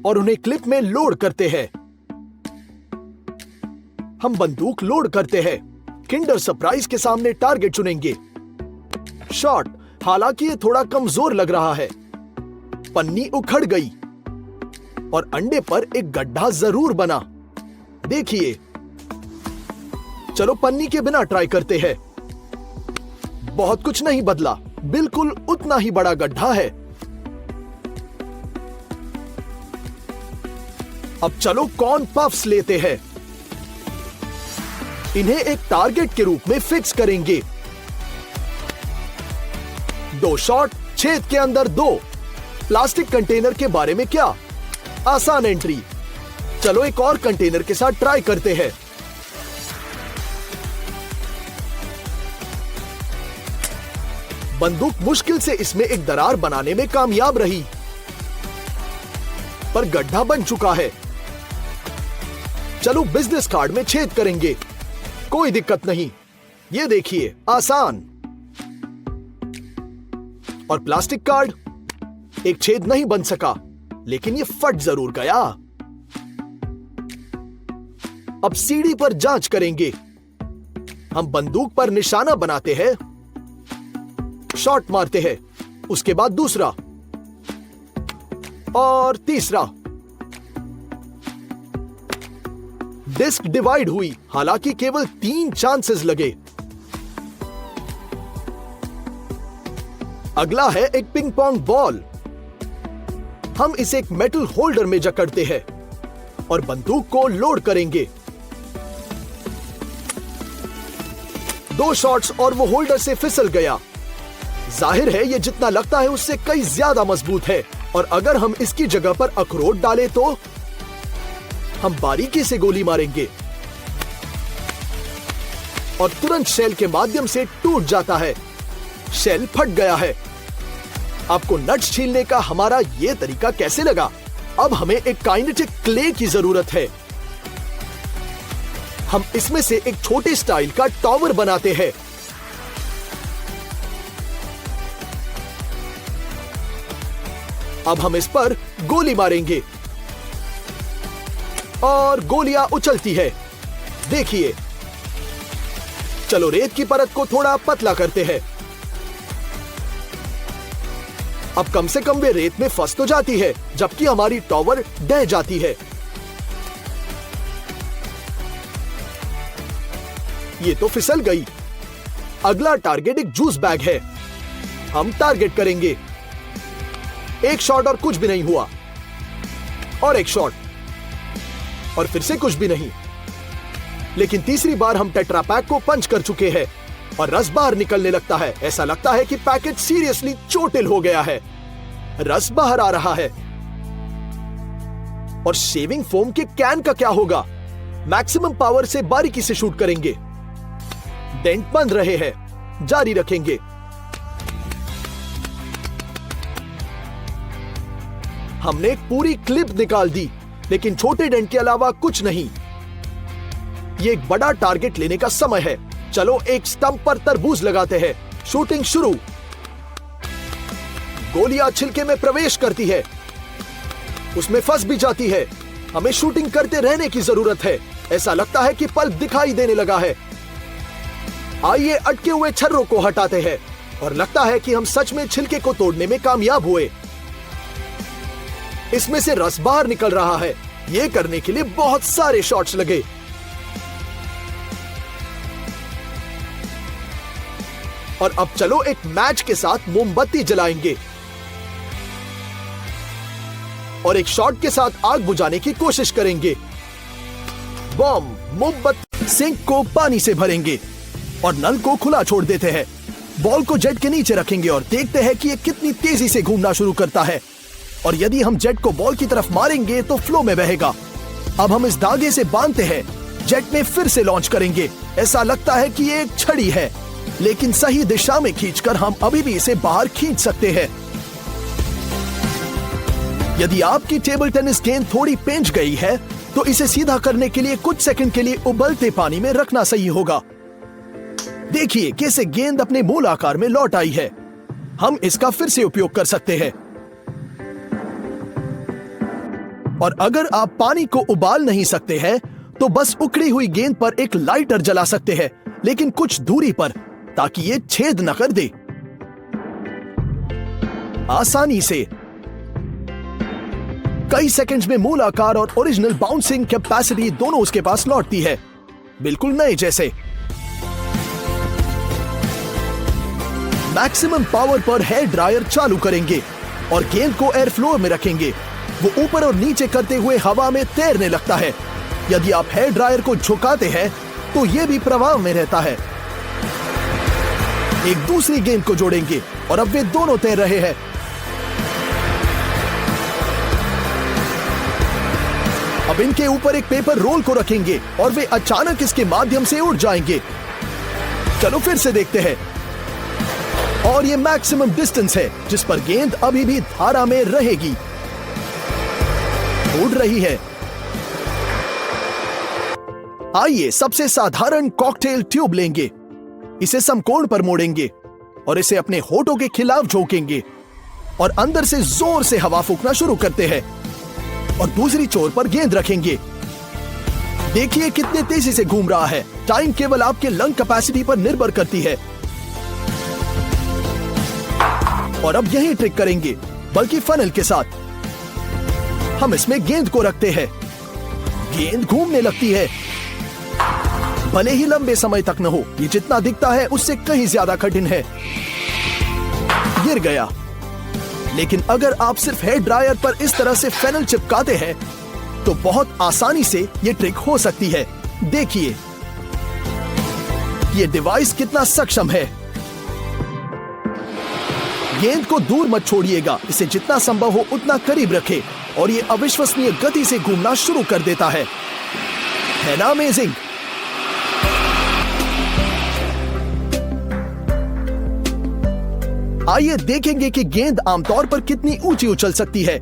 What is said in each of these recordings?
और उन्हें क्लिप में लोड करते हैं। हम बंदूक लोड करते हैं। किंडर सरप्राइज के सामने टारगेट चुनेंगे। शॉट, हालांकि ये थोड़ा कमजोर लग रहा है। पन्नी उखड़ गई और अंडे पर एक गड्ढा जरूर बना। देखिए, चलो पन्नी के बिना ट्राई करते हैं। बहुत कुछ नहीं बदला, बिल्कुल उतना ही बड़ा गड्ढा है। अब चलो कॉर्न पफ्स लेते हैं। इन्हें एक टारगेट के रूप में फिक्स करेंगे। 2 शॉट, छेद के अंदर 2। प्लास्टिक कंटेनर के बारे में क्या? आसान एंट्री। चलो एक और कंटेनर के साथ ट्राई करते हैं। बंदूक मुश्किल से इसमें एक दरार बनाने में कामयाब रही, पर गड्ढा बन चुका है। चलो बिजनेस कार्ड में छेद करेंगे। कोई दिक्कत नहीं, ये देखिए, आसान। और प्लास्टिक कार्ड, एक छेद नहीं बन सका, लेकिन ये फट जरूर गया। अब सीढ़ी पर जांच करेंगे। हम बंदूक पर निशाना बनाते हैं, शॉट मारते हैं, उसके बाद दूसरा और तीसरा। डिस्क डिवाइड हुई, हालांकि केवल 3 चांसेस लगे। अगला है एक पिंग पोंग बॉल। हम इसे एक मेटल होल्डर में जकड़ते हैं और बंदूक को लोड करेंगे। 2 शॉट्स और वो होल्डर से फिसल गया। जाहिर है ये जितना लगता है उससे कई ज्यादा मजबूत है, और अगर हम इसकी जगह पर अखरोट डालें तो हम बारीकी से गोली मारेंगे और तुरंत शेल के माध्यम से टूट जाता है। शेल फट गया है। आपको नट्स छीलने का हमारा यह तरीका कैसे लगा? अब हमें एक काइनेटिक क्ले की जरूरत है। हम इसमें से एक छोटे स्टाइल का टॉवर बनाते हैं। अब हम इस पर गोली मारेंगे और गोलियां उछलती है। देखिए, चलो रेत की परत को थोड़ा पतला करते हैं। अब कम से कम वे रेत में फंस तो जाती है, जबकि हमारी टॉवर ढह जाती है। ये तो फिसल गई। अगला टारगेट एक जूस बैग है। हम टारगेट करेंगे। 1 शॉट और कुछ भी नहीं हुआ, और 1 शॉट और फिर से कुछ भी नहीं। लेकिन तीसरी बार हम टेट्रा पैक को पंच कर चुके हैं और रस बाहर निकलने लगता है। ऐसा लगता है कि पैकेट सीरियसली चोटिल हो गया है। रस बाहर आ रहा है। और शेविंग फोम के कैन का क्या होगा? मैक्सिमम पावर से बारीकी से शूट करेंगे। डेंट बंद रहे हैं, जारी रखेंगे। हमने एक पूरी क्लिप निकाल दी, लेकिन छोटे डेंट के अलावा कुछ नहीं। यह एक बड़ा टारगेट लेने का समय है। चलो एक स्टंप पर तरबूज लगाते हैं। शूटिंग शुरू। गोलियां छिलके में प्रवेश करती है, उसमें फंस भी जाती है। हमें शूटिंग करते रहने की जरूरत है। ऐसा लगता है कि पल्प दिखाई देने लगा है। आइए अटके हुए छर्रों को हटाते हैं, और लगता है कि हम सच में छिलके को तोड़ने में कामयाब हुए। इसमें से रस बाहर निकल रहा है। यह करने के लिए बहुत सारे शॉट्स लगे। और अब चलो एक मैच के साथ मोमबत्ती जलाएंगे और एक शॉट के साथ आग बुझाने की कोशिश करेंगे। बॉम्ब, मोमबत्ती। सिंक को पानी से भरेंगे और नल को खुला छोड़ देते हैं। बॉल को जेट के नीचे रखेंगे और देखते हैं कि यह कितनी तेजी से घूमना शुरू करता है। और यदि हम जेट को बॉल की तरफ मारेंगे तो फ्लो में बहेगा। अब हम इस धागे से बांधते हैं। जेट में फिर से लॉन्च करेंगे। ऐसा लगता है कि ये एक छड़ी है, लेकिन सही दिशा में खींचकर हम अभी भी इसे बाहर खींच सकते हैं। यदि आपकी टेबल टेनिस गेंद थोड़ी पेंच गई है, तो इसे सीधा करने के लिए कुछ सेकंड के लिए उबलते पानी में रखना सही होगा। देखिए कैसे गेंद अपने मूल आकार में लौट आई है। हम इसका फिर से उपयोग कर सकते हैं। और अगर आप पानी को उबाल नहीं सकते हैं तो बस उखड़ी हुई गेंद पर एक लाइटर जला सकते हैं, लेकिन कुछ दूरी पर, ताकि ये छेद न कर दे। आसानी से कई सेकंड्स में मूल आकार और ओरिजिनल बाउंसिंग कैपेसिटी दोनों उसके पास लौटती है, बिल्कुल नए जैसे। मैक्सिमम पावर पर हेयर ड्रायर चालू करेंगे और गेंद को एयर फ्लो में रखेंगे। वो ऊपर और नीचे करते हुए हवा में तैरने लगता है। यदि आप हेयर ड्रायर को झुकाते हैं तो यह भी प्रवाह में रहता है। एक दूसरी गेंद को जोड़ेंगे और अब वे दोनों तैर रहे हैं। अब इनके ऊपर एक पेपर रोल को रखेंगे और वे अचानक इसके माध्यम से उड़ जाएंगे। चलो फिर से देखते हैं। और ये मैक्सिमम डिस्टेंस है जिस पर गेंद अभी भी धारा में रहेगी, उड़ रही है। आइए सबसे साधारण कॉकटेल ट्यूब लेंगे, इसे समकोण पर मोड़ेंगे और इसे अपने होठों के खिलाफ झोंकेंगे और अंदर से जोर से हवा फूंकना शुरू करते हैं और दूसरी छोर पर गेंद रखेंगे। देखिए कितने तेजी से घूम रहा है। टाइम केवल आपके लंग कैपेसिटी पर निर्भर करती है। और अब यही ट्रिक करेंगे, बल्कि फनल के साथ। हम इसमें गेंद को रखते हैं, गेंद घूमने लगती है। भले ही लंबे समय तक न हो, ये जितना दिखता है उससे कहीं ज्यादा कठिन है। गिर गया। लेकिन अगर आप सिर्फ हेयर ड्रायर पर इस तरह से फेनल चिपकाते हैं तो बहुत आसानी से ये ट्रिक हो सकती है। देखिए ये डिवाइस कितना सक्षम है। गेंद को दूर मत छोड़िएगा, इसे जितना संभव हो उतना करीब रखें और ये अविश्वसनीय गति से घूमना शुरू कर देता है ना अमेजिंग? आइए देखेंगे कि गेंद आमतौर पर कितनी ऊंची उछल सकती है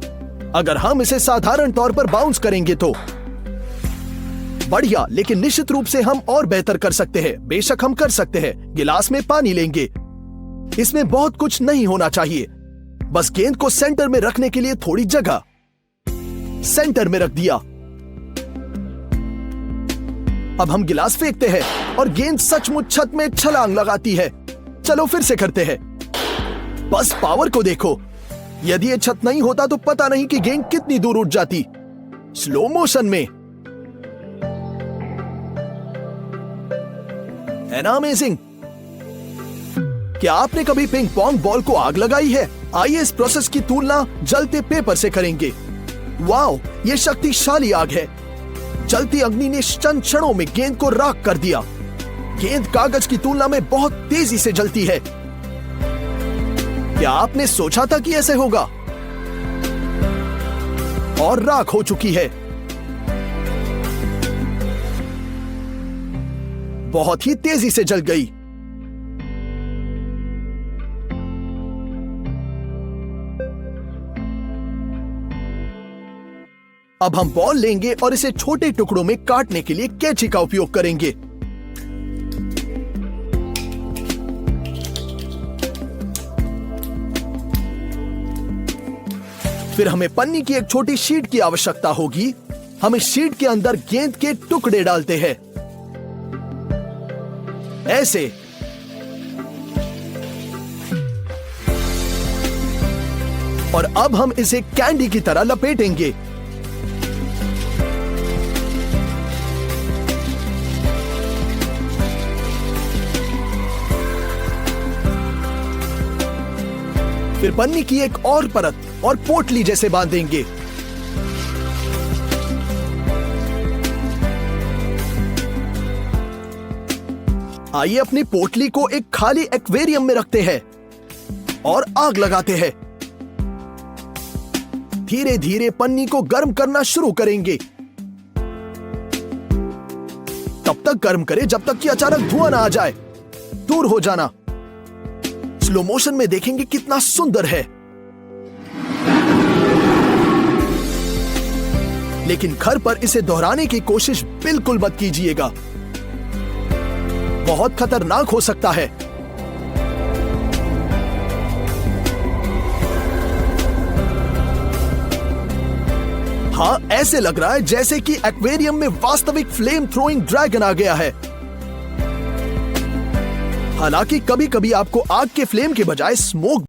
अगर हम इसे साधारण तौर पर बाउंस करेंगे तो। बढ़िया, लेकिन निश्चित रूप से हम और बेहतर कर सकते हैं। बेशक हम कर सकते हैं। गिलास में पानी लेंगे, इसमें बहुत कुछ नहीं होना चाहिए, बस गेंद को सेंटर में रखने के लिए थोड़ी जगह। सेंटर में रख दिया। अब हम गिलास फेंकते हैं और गेंद सचमुच छत में छलांग लगाती है। चलो फिर से करते हैं। बस पावर को देखो। यदि ये छत नहीं होता तो पता नहीं कि गेंद कितनी दूर उठ जाती। स्लो मोशन में, है ना अमेजिंग? क्या आपने कभी पिंग पोंग बॉल को आग लगाई है? आइए इस प्रोसेस की तुलना जलते पेपर से करेंगे। वाओ, ये शक्तिशाली आग है। जलती अग्नि ने चंद क्षणों में गेंद को राख कर दिया। गेंद कागज की तुलना में बहुत तेजी से जलती है। क्या आपने सोचा था कि ऐसे होगा? और राख हो चुकी है। बहुत ही तेजी से जल गई। अब हम बॉल लेंगे और इसे छोटे टुकड़ों में काटने के लिए कैंची का उपयोग करेंगे। फिर हमें पन्नी की एक छोटी शीट की आवश्यकता होगी। हम इस शीट के अंदर गेंद के टुकड़े डालते हैं, ऐसे। और अब हम इसे कैंडी की तरह लपेटेंगे। फिर पन्नी की एक और परत और पोटली जैसे बांधेंगे। आइए अपनी पोटली को एक खाली एक्वेरियम में रखते हैं और आग लगाते हैं। धीरे धीरे पन्नी को गर्म करना शुरू करेंगे। तब तक गर्म करें जब तक कि अचानक धुआं ना आ जाए। दूर हो जाना। स्लो मोशन में देखेंगे कितना सुंदर है। लेकिन घर पर इसे दोहराने की कोशिश बिल्कुल मत कीजिएगा, बहुत खतरनाक हो सकता है। हाँ, ऐसे लग रहा है जैसे कि एक्वेरियम में वास्तविक फ्लेम थ्रोइंग ड्रैगन आ गया है। हालांकि कभी कभी आपको आग के फ्लेम के बजाय स्मोक